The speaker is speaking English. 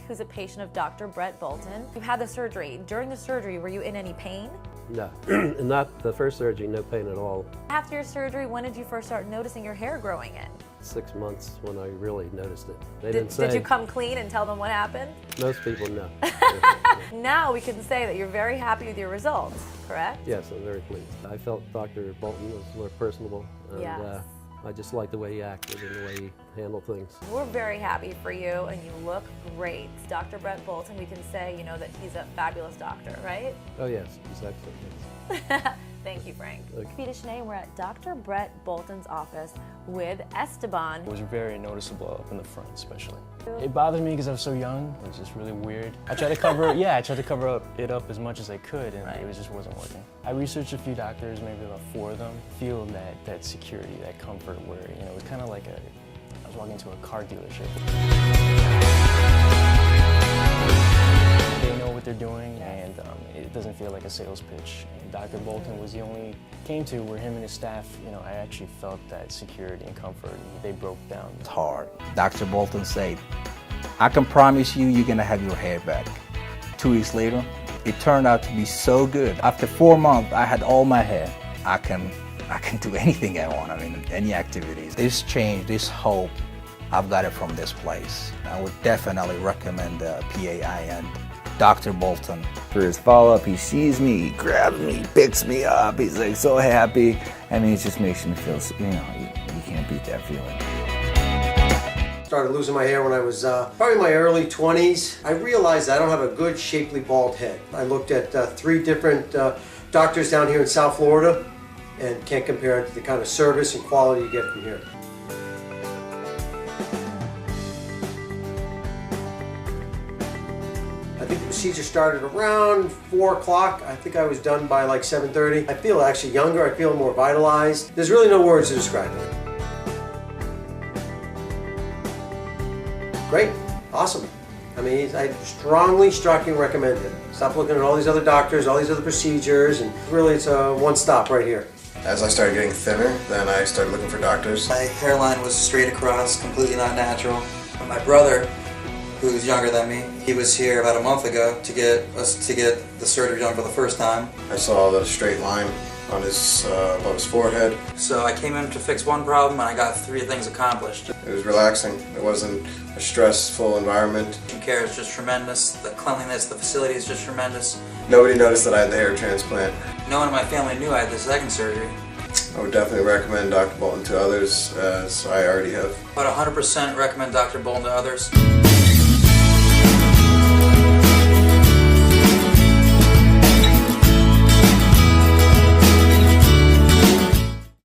who's a patient of Dr. Brett Bolton. You had the surgery. During the surgery, were you in any pain? No, not the first surgery, no pain at all. After your surgery, when did you first start noticing your hair growing in? 6 months when I really noticed it. They didn't say. Did you come clean and tell them what happened? Most people know. Now we can say that you're very happy with your results, correct? Yes, I'm very pleased. I felt Dr. Bolton was more personable, and Yes. I just liked the way he acted and the way he handled things. We're very happy for you, and you look great. Dr. Brett Bolton, we can say, that he's a fabulous doctor, right? Oh yes, he's excellent. Yes. Thank you, Frank. Okay. Fida Shanae, we're at Dr. Brett Bolton's office with Esteban. It was very noticeable up in the front, especially. It bothered me because I was so young. It was just really weird. I tried to cover it up as much as I could, and it just wasn't working. I researched a few doctors, maybe about 4 of them. Feel that security, that comfort, where it was kind of like I was walking into a car dealership. They know what they're doing, and it doesn't feel like a sales pitch. And Dr. Bolton was the only came to where him and his staff, I actually felt that security and comfort. They broke down. It's hard. Dr. Bolton said, I can promise you, you're gonna have your hair back. 2 weeks later, it turned out to be so good. After 4 months, I had all my hair. I can do anything I want. Any activities. This change, this hope, I've got it from this place. I would definitely recommend PAI and Dr. Bolton. For his follow-up, he sees me, he grabs me, he picks me up, he's like so happy. It just makes me feel, you can't beat that feeling. Started losing my hair when I was probably in my early 20s. I realized I don't have a good shapely bald head. I looked at 3 different doctors down here in South Florida and can't compare it to the kind of service and quality you get from here. I think the procedure started around 4 o'clock. I think I was done by like 7:30. I feel actually younger, I feel more vitalized. There's really no words to describe it. Great, awesome. I strongly recommend it. Stop looking at all these other doctors, all these other procedures, and really it's a one-stop right here. As I started getting thinner, then I started looking for doctors. My hairline was straight across, completely not natural. My brother, who's younger than me, he was here about a month ago to get the surgery done for the first time. I saw the straight line on his above his forehead. So I came in to fix one problem and I got 3 things accomplished. It was relaxing. It wasn't a stressful environment. The care is just tremendous. The cleanliness, the facility is just tremendous. Nobody noticed that I had the hair transplant. No one in my family knew I had the second surgery. I would definitely recommend Dr. Bolton to others, as I already have. But 100% recommend Dr. Bolton to others.